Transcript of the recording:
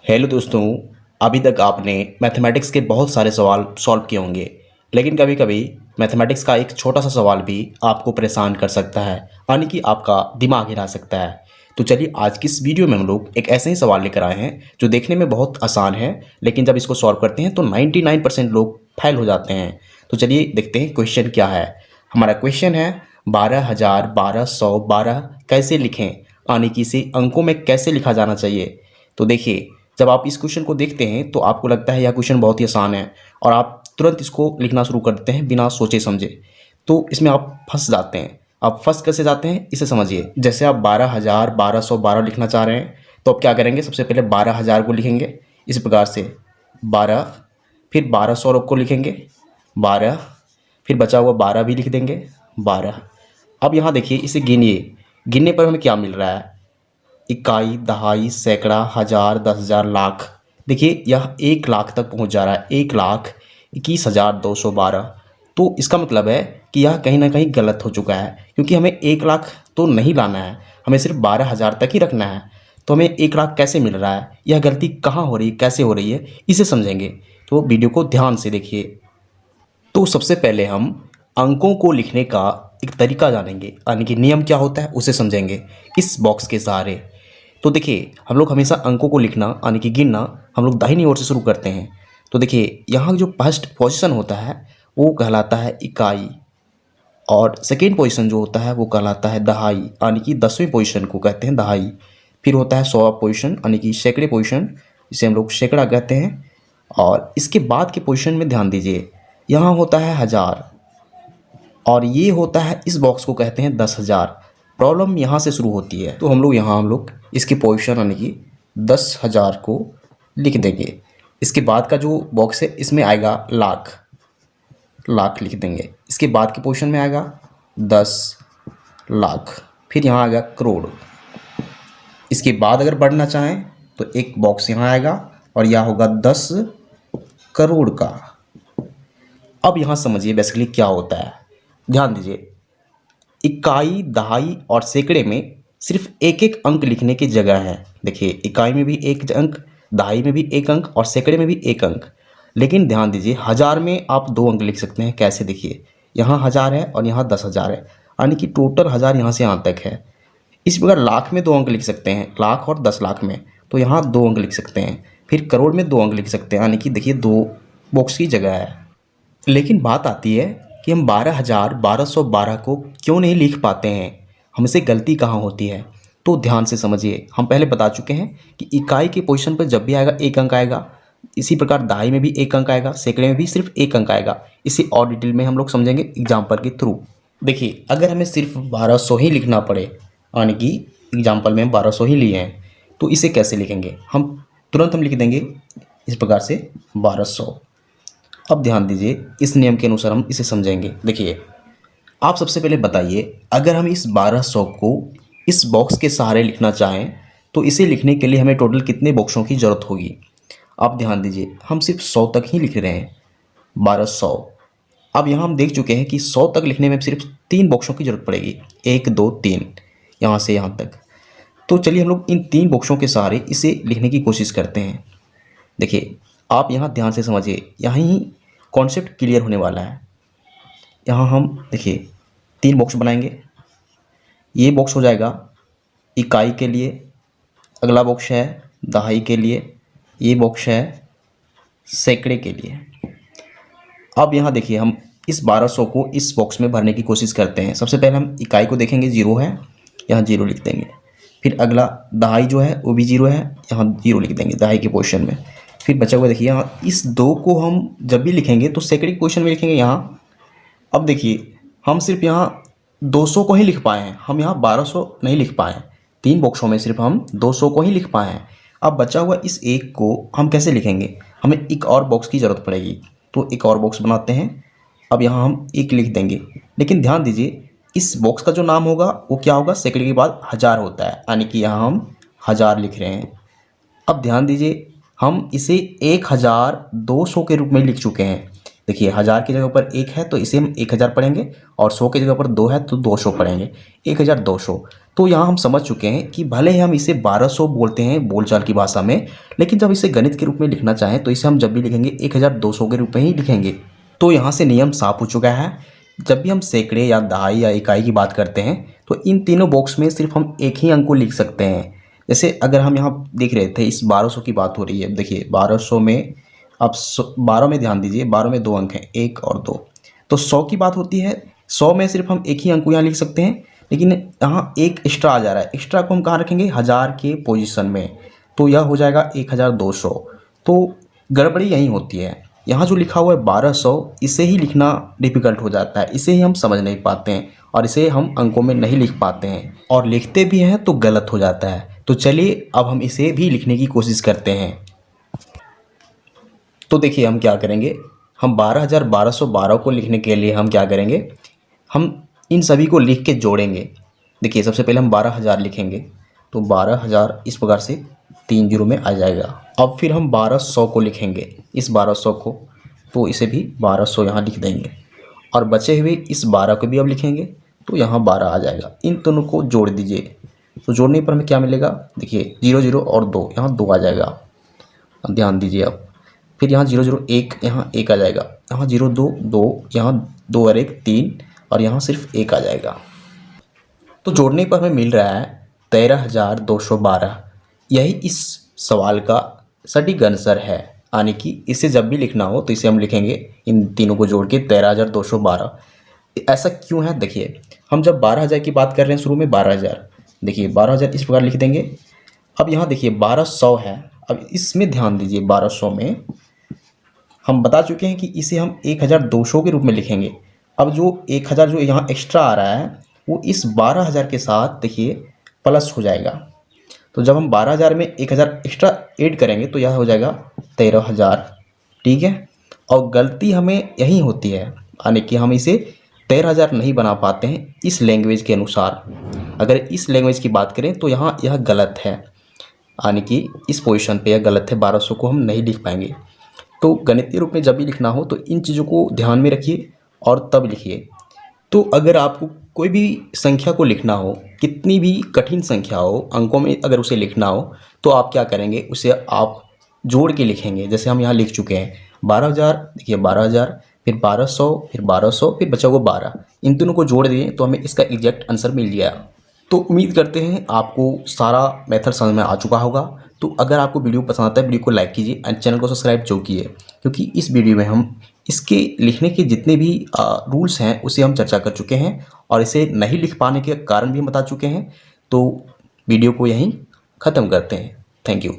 Hello दोस्तों। अभी तक आपने मैथमेटिक्स के बहुत सारे सवाल सॉल्व किए होंगे, लेकिन कभी कभी मैथमेटिक्स का एक छोटा सा सवाल भी आपको परेशान कर सकता है, यानी कि आपका दिमाग हिला सकता है। तो चलिए आज की इस वीडियो में हम लोग एक ऐसे ही सवाल लेकर आए हैं जो देखने में बहुत आसान है, लेकिन जब इसको सॉल्व करते हैं तो 99% लोग फेल हो जाते हैं। तो चलिए देखते हैं क्वेश्चन क्या है। हमारा क्वेश्चन है 12,1212 कैसे लिखें, यानी कि इसे अंकों में कैसे लिखा जाना चाहिए। तो देखिए, जब आप इस क्वेश्चन को देखते हैं तो आपको लगता है यह क्वेश्चन बहुत ही आसान है और आप तुरंत इसको लिखना शुरू कर देते हैं बिना सोचे समझे। तो इसमें आप फंस जाते हैं। आप फंस कैसे जाते हैं इसे समझिए। जैसे आप 12,1212 लिखना चाह रहे हैं तो आप क्या करेंगे, सबसे पहले 12,000 को लिखेंगे इस प्रकार से 12, फिर 1,200 को लिखेंगे 12, फिर बचा हुआ 12 भी लिख देंगे 12। अब यहाँ देखिए, इसे गिनिए। गिनने पर हमें क्या मिल रहा है, इकाई, दहाई, सैकड़ा, हज़ार, 10,000, लाख। देखिए यह 1,00,000 तक पहुंच जा रहा है, 1,21,212। तो इसका मतलब है कि यह कहीं ना कहीं गलत हो चुका है, क्योंकि हमें 1,00,000 तो नहीं लाना है, हमें सिर्फ 12,000 तक ही रखना है। तो हमें 1,00,000 कैसे मिल रहा है, यह गलती कहाँ हो रही है, कैसे हो रही है, इसे समझेंगे। तो वीडियो को ध्यान से देखिए। तो सबसे पहले हम अंकों को लिखने का एक तरीका जानेंगे, यानी कि नियम क्या होता है उसे समझेंगे इस बॉक्स के सहारे। तो देखिए, हम लोग हमेशा अंकों को लिखना यानी कि गिनना हम लोग दाहिनी ओर से शुरू करते हैं। तो देखिए, यहाँ जो फर्स्ट पोजीशन होता है वो कहलाता है इकाई, और सेकेंड पोजीशन जो होता है वो कहलाता है दहाई, यानी कि 10वीं पोजीशन को कहते हैं दहाई। फिर होता है 100वां पोजीशन, यानी कि सैकड़े पोजीशन, इसे हम लोग सैकड़ा कहते हैं। और इसके बाद के पोजीशन में ध्यान दीजिए, यहाँ होता है हज़ार, और ये होता है, इस बॉक्स को कहते हैं 10,000। प्रॉब्लम यहाँ से शुरू होती है। तो हम लोग इसकी पोजीशन यानी कि 10,000 को लिख देंगे। इसके बाद का जो बॉक्स है इसमें आएगा लाख, लाख लिख देंगे। इसके बाद की पोजीशन में आएगा 10,00,000, फिर यहाँ आएगा करोड़। इसके बाद अगर बढ़ना चाहें तो एक बॉक्स यहाँ आएगा और यह होगा 10 करोड़ का। अब यहाँ समझिए बेसिकली क्या होता है, ध्यान दीजिए। इकाई, दहाई और सैकड़े में सिर्फ एक एक अंक लिखने की जगह है। देखिए, इकाई में भी एक अंक, दहाई में भी एक अंक और सैकड़े में भी एक अंक। लेकिन ध्यान दीजिए, हज़ार में आप 2 अंक लिख सकते हैं। कैसे, देखिए यहाँ 1,000 है और यहाँ 10,000 है, यानी कि टोटल 1,000 यहाँ से यहाँ तक है। इस प्रकार लाख में 2 अंक लिख सकते हैं, लाख और 10 लाख में, तो यहाँ 2 अंक लिख सकते हैं। फिर करोड़ में 2 अंक लिख सकते हैं, यानी कि देखिए 2 बॉक्स की जगह है। लेकिन बात आती है कि हम 12,1212 को क्यों नहीं लिख पाते हैं, हमसे गलती कहाँ होती है। तो ध्यान से समझिए। हम पहले बता चुके हैं कि इकाई के पोजीशन पर जब भी आएगा एक अंक आएगा, इसी प्रकार दहाई में भी एक अंक आएगा, सैकड़े में भी सिर्फ एक अंक आएगा। इसे और डिटेल में हम लोग समझेंगे एग्जाम्पल के थ्रू। देखिए, अगर हमें सिर्फ 1,200 ही लिखना पड़े, यानी कि एग्जाम्पल में हम 1,200 ही लिए हैं, तो इसे कैसे लिखेंगे, तुरंत हम लिख देंगे इस प्रकार से 1,200। अब ध्यान दीजिए, इस नियम के अनुसार हम इसे समझेंगे। देखिए, आप सबसे पहले बताइए, अगर हम इस 1,200 को इस बॉक्स के सहारे लिखना चाहें तो इसे लिखने के लिए हमें टोटल कितने बॉक्सों की ज़रूरत होगी। आप ध्यान दीजिए, हम सिर्फ 100 तक ही लिख रहे हैं, 1,200। अब यहाँ हम देख चुके हैं कि 100 तक लिखने में सिर्फ 3 बॉक्सों की ज़रूरत पड़ेगी, 1 2 3, यहाँ से यहाँ तक। तो चलिए हम लोग इन 3 बॉक्सों के सहारे इसे लिखने की कोशिश करते हैं। देखिए, आप यहाँ ध्यान से समझिए, यहीं कॉन्सेप्ट क्लियर होने वाला है। यहाँ हम देखिए 3 बॉक्स बनाएंगे। ये बॉक्स हो जाएगा इकाई के लिए, अगला बॉक्स है दहाई के लिए, ये बॉक्स है सैकड़े के लिए। अब यहाँ देखिए, हम इस 1,200 को इस बॉक्स में भरने की कोशिश करते हैं। सबसे पहले हम इकाई को देखेंगे, 0 है, यहाँ 0 लिख देंगे। फिर अगला दहाई जो है वो भी 0 है, यहाँ 0 लिख देंगे दहाई के पोजीशन में। फिर बचा हुआ देखिए, यहाँ इस 2 को हम जब भी लिखेंगे तो सैकड़े के पोजीशन में लिखेंगे यहाँ। अब देखिए, हम सिर्फ यहाँ 200 को ही लिख पाए हैं, हम यहाँ 1,200 नहीं लिख पाए हैं। 3 बॉक्सों में सिर्फ हम 200 को ही लिख पाए हैं। अब बचा हुआ इस एक को हम कैसे लिखेंगे, हमें एक और बॉक्स की ज़रूरत पड़ेगी। तो एक और बॉक्स बनाते हैं। अब यहाँ हम 1 लिख देंगे। लेकिन ध्यान दीजिए, इस बॉक्स का जो नाम होगा वो क्या होगा, सैकड़े के बाद 1,000 होता है, यानी कि यहाँ हम 1,000 लिख रहे हैं। अब ध्यान दीजिए, हम इसे 1,200 के रूप में लिख चुके हैं। देखिए 1000 की जगह पर 1 है तो इसे हम 1000 पढ़ेंगे, और 100 की जगह पर 2 है तो 200 पढ़ेंगे, 1200। तो यहाँ हम समझ चुके हैं कि भले ही हम इसे 1200 बोलते हैं बोलचाल की भाषा में, लेकिन जब इसे गणित के रूप में लिखना चाहें तो इसे हम जब भी लिखेंगे 1200 के रूप में ही लिखेंगे। तो यहाँ से नियम साफ हो चुका है। जब भी हम सैकड़े या दहाई या इकाई की बात करते हैं तो इन तीनों बॉक्स में सिर्फ हम एक ही अंक को लिख सकते हैं। जैसे अगर हम यहाँ देख रहे थे, इस 1200 की बात हो रही है, देखिए 1200 में अब 12 में ध्यान दीजिए, 12 में 2 अंक हैं, 1 और 2। तो 100 की बात होती है, 100 में सिर्फ हम एक ही अंक को यहाँ लिख सकते हैं, लेकिन यहाँ एक एक्स्ट्रा आ जा रहा है। एक्स्ट्रा को हम कहाँ रखेंगे? 1000 के पोजीशन में, तो यह हो जाएगा 1200। तो गड़बड़ी यहीं होती है, यहाँ जो लिखा हुआ है 1200, इसे ही लिखना डिफ़िकल्ट हो जाता है, इसे ही हम समझ नहीं पाते हैं और इसे हम अंकों में नहीं लिख पाते हैं, और लिखते भी हैं तो गलत हो जाता है। तो चलिए अब हम इसे भी लिखने की कोशिश करते हैं। तो देखिए हम क्या करेंगे, हम 12,1212 को लिखने के लिए हम क्या करेंगे, हम इन सभी को लिख के जोड़ेंगे। देखिए सबसे पहले हम 12,000 लिखेंगे, तो 12,000 इस प्रकार से 3 जीरो में आ जाएगा। अब फिर हम 1200 को लिखेंगे, इस 1200 को, तो इसे भी 1200 यहाँ लिख देंगे, और बचे हुए इस 12 को भी अब लिखेंगे, तो यहाँ 12 आ जाएगा। इन दोनों को जोड़ दीजिए, तो जोड़ने पर हमें क्या मिलेगा? देखिए 0 0 और 2, यहाँ 2 आ जाएगा। अब ध्यान दीजिए, अब फिर यहाँ 0 0 1, यहाँ 1 आ जाएगा, यहाँ 0 2 2, यहाँ 2 और 1 3, और यहाँ सिर्फ 1 आ जाएगा। तो जोड़ने पर हमें मिल रहा है 13,212। यही इस सवाल का सटीक आंसर है, यानी कि इसे जब भी लिखना हो तो इसे हम लिखेंगे इन तीनों को जोड़ के 13,212। ऐसा क्यों है? देखिए हम जब 12,000 की बात कर रहे हैं, शुरू में 12,000, देखिए 12,000 इस प्रकार लिख देंगे। अब यहाँ देखिए 1200 है, अब इसमें ध्यान दीजिए, 1200 में हम बता चुके हैं कि इसे हम 1200 के रूप में लिखेंगे। अब जो 1000 जो यहाँ एक्स्ट्रा आ रहा है वो इस 12,000 के साथ देखिए प्लस हो जाएगा। तो जब हम 12,000 में 1000 एक्स्ट्रा ऐड करेंगे तो यह हो जाएगा 13,000। ठीक है, और गलती हमें यही होती है, यानी कि हम इसे 13,000 नहीं बना पाते हैं इस लैंग्वेज के अनुसार। अगर इस लैंग्वेज की बात करें तो यहाँ यह गलत है, यानी कि इस पोजीशन पे यह गलत है, 1200 को हम नहीं लिख पाएंगे। तो गणितीय रूप में जब भी लिखना हो तो इन चीज़ों को ध्यान में रखिए और तब लिखिए। तो अगर आपको कोई भी संख्या को लिखना हो, कितनी भी कठिन संख्या हो, अंकों में अगर उसे लिखना हो, तो आप क्या करेंगे, उसे आप जोड़ के लिखेंगे। जैसे हम यहाँ लिख चुके हैं 12,000, देखिए 12,000, फिर 1200, फिर 1200, फिर बचा हुआ 12, इन दोनों को जोड़ दिए तो हमें इसका एग्जैक्ट आंसर मिल गया। तो उम्मीद करते हैं आपको सारा मेथड समझ में आ चुका होगा। तो अगर आपको वीडियो पसंद आता है, वीडियो को लाइक कीजिए एंड चैनल को सब्सक्राइब जरूर कीजिए, क्योंकि इस वीडियो में हम इसके लिखने के जितने भी रूल्स हैं उसे हम चर्चा कर चुके हैं, और इसे नहीं लिख पाने के कारण भी हम बता चुके हैं। तो वीडियो को यहीं ख़त्म करते हैं। Thank you.